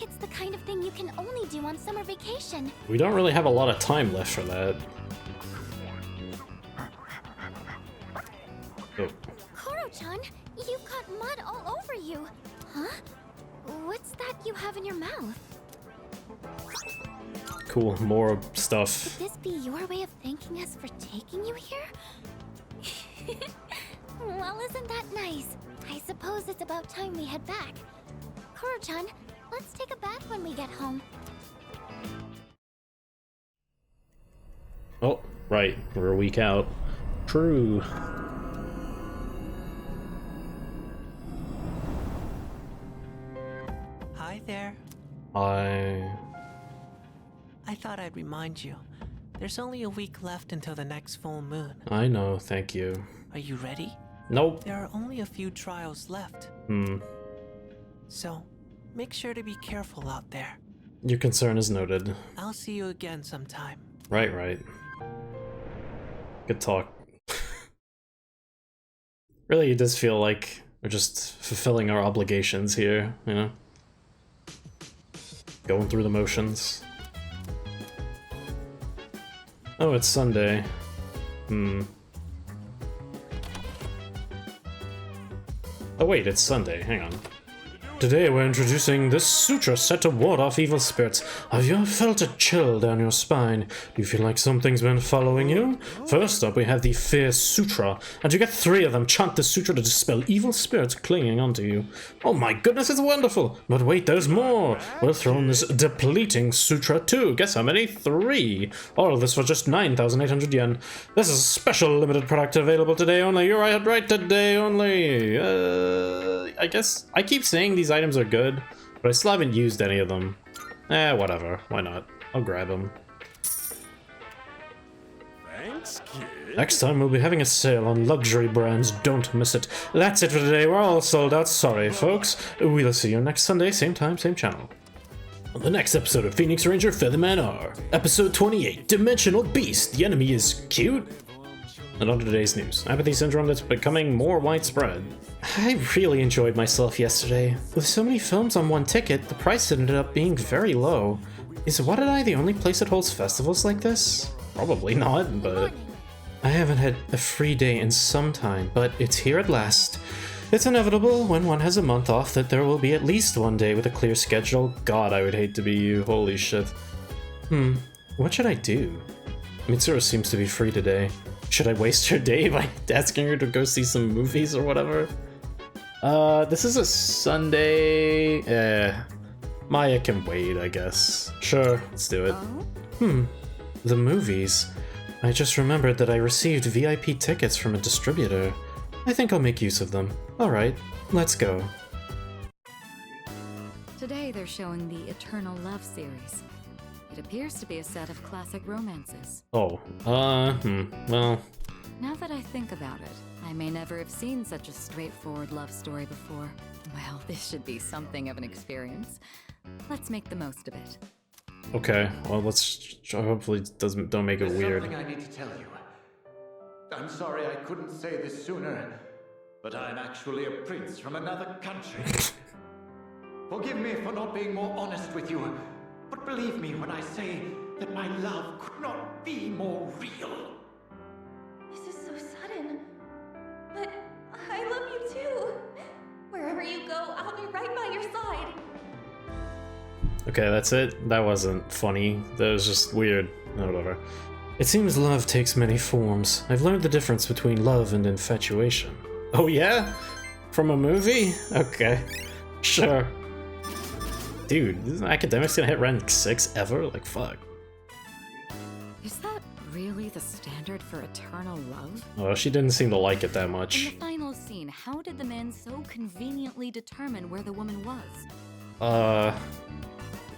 It's the kind of thing you can only do on summer vacation. We don't really have a lot of time left for that. Oh. Koro-chan, you've got mud all over you. Huh? What's that you have in your mouth? Cool, more stuff. Could this be your way of thanking us for taking you here? Well, isn't that nice? I suppose it's about time we head back. Koro-chan, let's take a bath when we get home. Oh, right, we're a week out. True. Hi there. I thought I'd remind you. There's only a week left until the next full moon. I know, thank you. Are you ready? Nope. There are only a few trials left. So, make sure to be careful out there. Your concern is noted. I'll see you again sometime. Right. Good talk. Really, it does feel like we're just fulfilling our obligations here, you know? Going through the motions. Oh, it's Sunday. Oh wait, it's Sunday. Hang on. Today we're introducing this sutra set to ward off evil spirits. Have you ever felt a chill down your spine? Do you feel like something's been following you? First up we have the Fear Sutra, and you get 3 of them. Chant the sutra to dispel evil spirits clinging onto you. Oh my goodness, it's wonderful! But wait, there's more! We'll throw in this Depleting Sutra too. Guess how many? 3! All of this for just 9,800 yen. This is a special limited product available today only. You're right, today only. I guess I keep saying these items are good, but I still haven't used any of them. Whatever. Why not? I'll grab them. Thanks, kid. Next time we'll be having a sale on luxury brands. Don't miss it. That's it for today. We're all sold out. Sorry, folks. We'll see you next Sunday, same time, same channel. On the next episode of Phoenix Ranger Featherman R, Episode 28, Dimensional Beast. The enemy is cute. And on to today's news. Apathy syndrome that's becoming more widespread. I really enjoyed myself yesterday. With so many films on one ticket, the price ended up being very low. Is What Did I the only place that holds festivals like this? Probably not, but... I haven't had a free day in some time, but it's here at last. It's inevitable when one has a month off that there will be at least one day with a clear schedule. God, I would hate to be you. Holy shit. What should I do? Mitsuru seems to be free today. Should I waste her day by asking her to go see some movies or whatever? This is a Sunday. Maya can wait, I guess. Sure, let's do it. The movies. I just remembered that I received VIP tickets from a distributor. I think I'll make use of them. Alright, let's go. Today they're showing the Eternal Love series. It appears to be a set of classic romances. Oh, well... Now that I think about it, I may never have seen such a straightforward love story before. Well, this should be something of an experience. Let's make the most of it. Okay, well let's hopefully don't make it weird. Something I need to tell you. I'm sorry I couldn't say this sooner, but I'm actually a prince from another country. Forgive me for not being more honest with you, but believe me when I say that my love could not be more real. This is so sudden, but I love you too. Wherever you go, I'll be right by your side. Okay, that's it. That wasn't funny. That was just weird. No, whatever. It seems love takes many forms. I've learned the difference between love and infatuation. Oh yeah? From a movie? Okay. Sure. Dude, isn't Academic's gonna hit rank 6 ever? Like, fuck. Is that really the standard for eternal love? Oh, she didn't seem to like it that In much. the final scene, how did the man so conveniently determine where the woman was?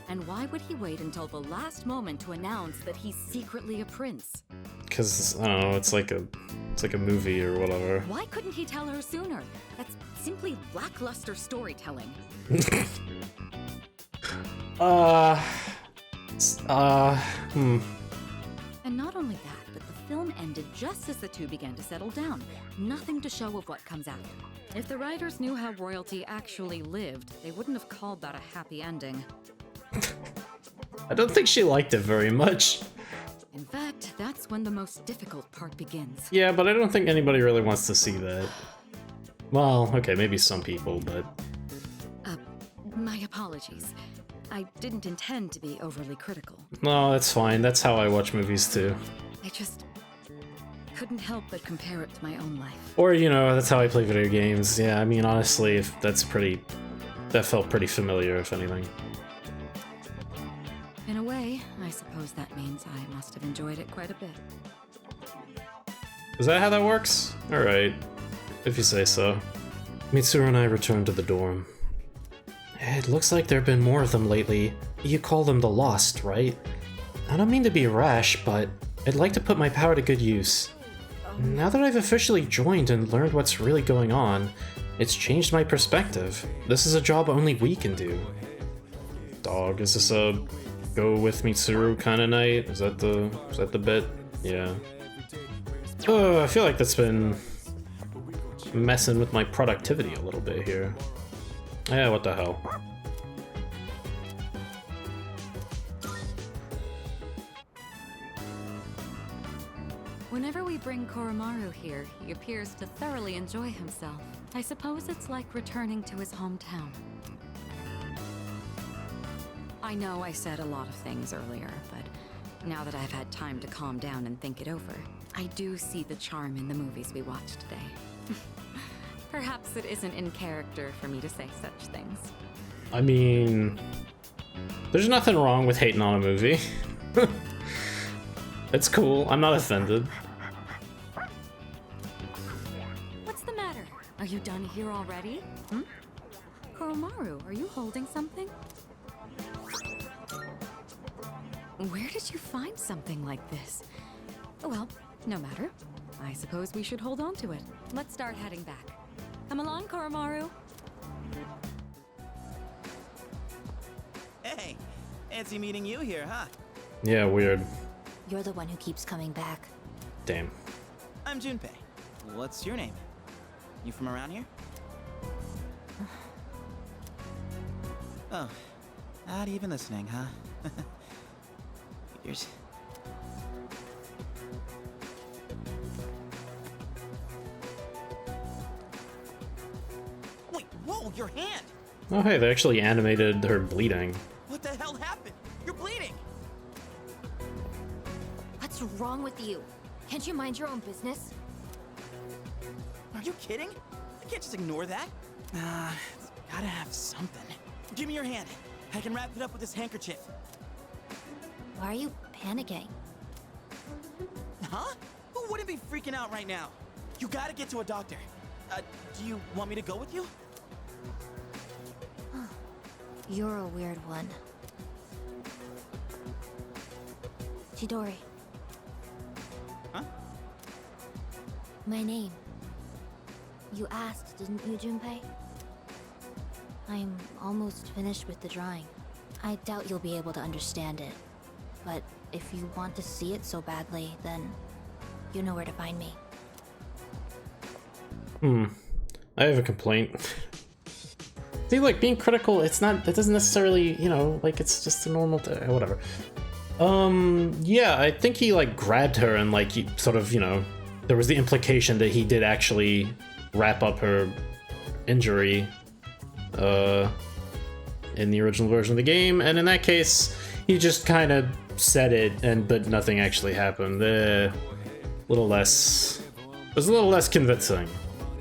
And why would he wait until the last moment to announce that he's secretly a prince? Cause, I don't know, it's like a movie or whatever. Why couldn't he tell her sooner? That's simply lackluster storytelling. And not only that, but the film ended just as the two began to settle down. Nothing to show of what comes after. If the writers knew how royalty actually lived, they wouldn't have called that a happy ending. I don't think she liked it very much. In fact, that's when the most difficult part begins. Yeah, but I don't think anybody really wants to see that. Well, okay, maybe some people, but... My apologies. I didn't intend to be overly critical. No, that's fine. That's how I watch movies too. I just couldn't help but compare it to my own life. Or, you know, that's how I play video games. Yeah, I mean, honestly, if that felt pretty familiar, if anything. In a way, I suppose that means I must have enjoyed it quite a bit. Is that how that works? Alright, if you say so. Mitsuru and I returned to the dorm. It looks like there have been more of them lately. You call them the Lost, right? I don't mean to be rash, but I'd like to put my power to good use. Now that I've officially joined and learned what's really going on, it's changed my perspective. This is a job only we can do. Dog, is this a go with Mitsuru kind of night? Is that the bit? Yeah. Oh, I feel like that's been messing with my productivity a little bit here. Yeah, what the hell. Whenever we we bring Koromaru here, he appears to thoroughly enjoy himself. I suppose it's like returning to his hometown. I know I said a lot of things earlier, but now that I've had time to calm down and think it over, I do see the charm in the movies we watched today. Perhaps it isn't in character for me to say such things. I mean, there's nothing wrong with hating on a movie. It's cool. I'm not offended. What's the matter? Are you done here already? Koromaru, are you holding something? Where did you find something like this? Well, no matter. I suppose we should hold on to it. Let's start heading back. Come along, Koromaru. Hey, fancy meeting you here, huh? Yeah, weird. You're the one who keeps coming back. Damn. I'm Junpei. What's your name? You from around here? Oh, not even listening, huh? Figures. Wait, whoa, your hand! Oh hey, they actually animated her bleeding. What the hell happened? You're bleeding! What's wrong with you? Can't you mind your own business? Are you kidding? I can't just ignore that. It's gotta have something. Give me your hand. I can wrap it up with this handkerchief. Why are you panicking? Huh? Who wouldn't be freaking out right now? You gotta get to a doctor. Do you want me to go with you? You're a weird one. Chidori. Huh? My name. You asked, didn't you, Junpei? I'm almost finished with the drawing. I doubt you'll be able to understand it. But if you want to see it so badly, then you know where to find me. I have a complaint. See, like, being critical, it doesn't necessarily, you know, like, it's just a normal whatever. Yeah, I think he, like, grabbed her and, like, he sort of, you know, there was the implication that he did actually wrap up her injury, in the original version of the game, and in that case, he just kind of said it, but nothing actually happened. It was a little less convincing,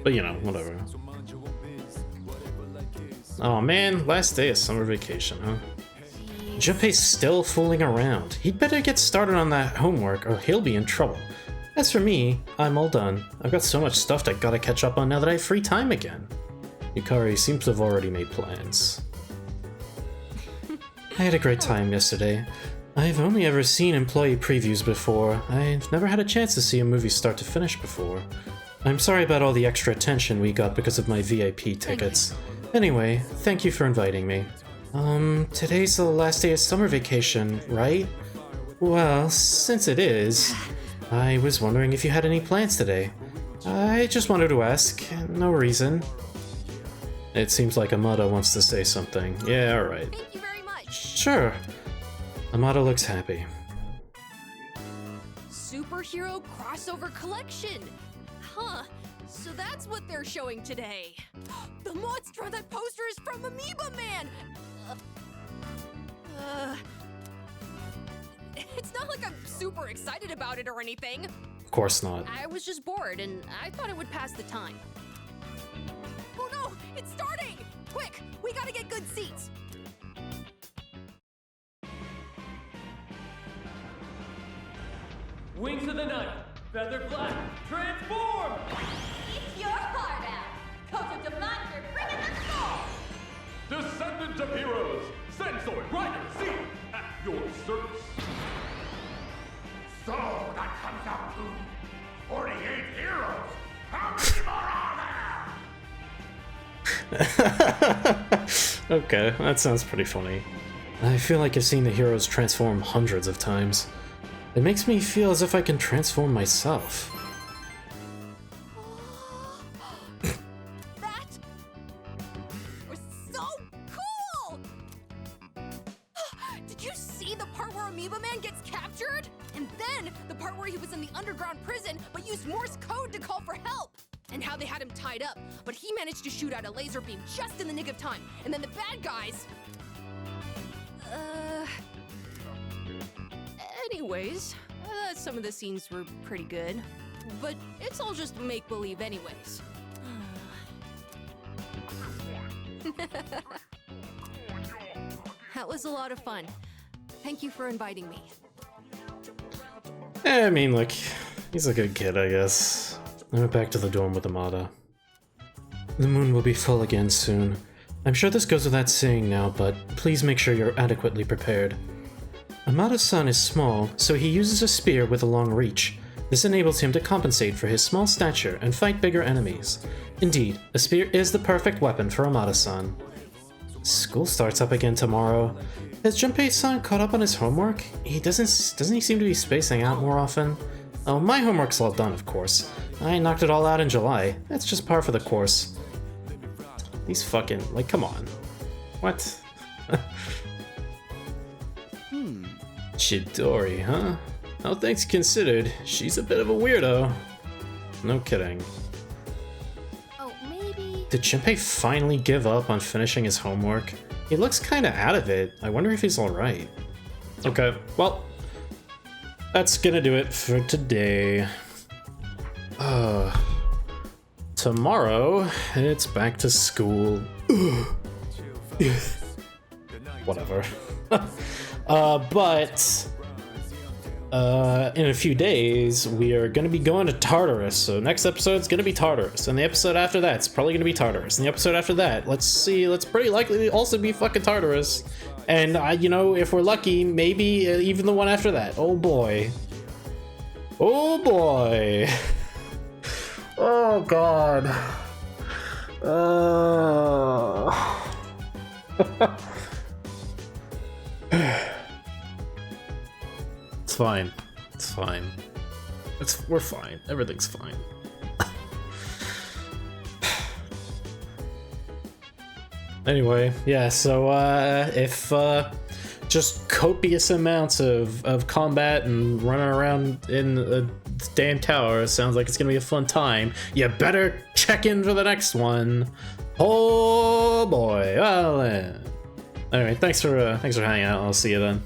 but, you know, whatever. Oh man, last day of summer vacation, huh? Junpei's still fooling around. He'd better get started on that homework or he'll be in trouble. As for me, I'm all done. I've got so much stuff I gotta catch up on now that I have free time again. Yukari seems to have already made plans. I had a great time yesterday. I've only ever seen employee previews before. I've never had a chance to see a movie start to finish before. I'm sorry about all the extra attention we got because of my VIP tickets. Anyway, thank you for inviting me. Today's the last day of summer vacation, right? Well, since it is, I was wondering if you had any plans today. I just wanted to ask, no reason. It seems like Amada wants to say something. Yeah, alright. Thank you very much. Sure. Amada looks happy. Superhero crossover collection. Huh. So that's what they're showing today. The monster on that poster is from Amoeba Man! It's not like I'm super excited about it or anything. Of course not. I was just bored and I thought it would pass the time. Oh no! It's starting! Quick! We gotta get good seats! Wings of the night, feather black, transform! It's your heart out. Coat of the monster, bringing the soul. Descendants of heroes, Sensoid, Rider, Z, at your service. So that comes out to 48 heroes. How many more are there? Okay, that sounds pretty funny. I feel like I've seen the heroes transform hundreds of times. It makes me feel as if I can transform myself. That was so cool! Did you see the part where Amoeba Man gets captured? And then one, the part where he was in the underground prison but used Morse code to call for help. And how they had him tied up, but he managed to shoot out a laser beam just in the nick of time. And then the bad guys... Anyways, some of the scenes were pretty good. But it's all just make-believe anyways. That was a lot of fun. Thank you for inviting me. I mean, look, he's a good kid, I guess. I went back to the dorm with Amada. The moon will be full again soon. I'm sure this goes without saying now, but please make sure you're adequately prepared. Amada's sun is small, so he uses a spear with a long reach. This enables him to compensate for his small stature and fight bigger enemies. Indeed, a spear is the perfect weapon for Amada-san. School starts up again tomorrow. Has Junpei-san caught up on his homework? Doesn't he seem to be spacing out more often? Oh, my homework's all done, of course. I knocked it all out in July. That's just par for the course. These fucking, like, come on. What? Chidori, huh? All things considered, she's a bit of a weirdo. No kidding. Oh, maybe... Did Junpei finally give up on finishing his homework? He looks kinda out of it. I wonder if he's alright. Okay, well, that's gonna do it for today. Tomorrow, it's back to school. Whatever. But in a few days, we are going to be going to Tartarus. So next episode's going to be Tartarus. And the episode after that's probably going to be Tartarus. And the episode after that, let's see, let's pretty likely also be fucking Tartarus. And, you know, if we're lucky, maybe even the one after that. Oh boy. Oh boy. Oh god. It's fine. It's fine. We're fine. Everything's fine. Anyway, yeah, so if just copious amounts of combat and running around in a damn tower sounds like it's gonna be a fun time, you better check in for the next one. Oh boy. Well, anyway, thanks for hanging out. I'll see you then.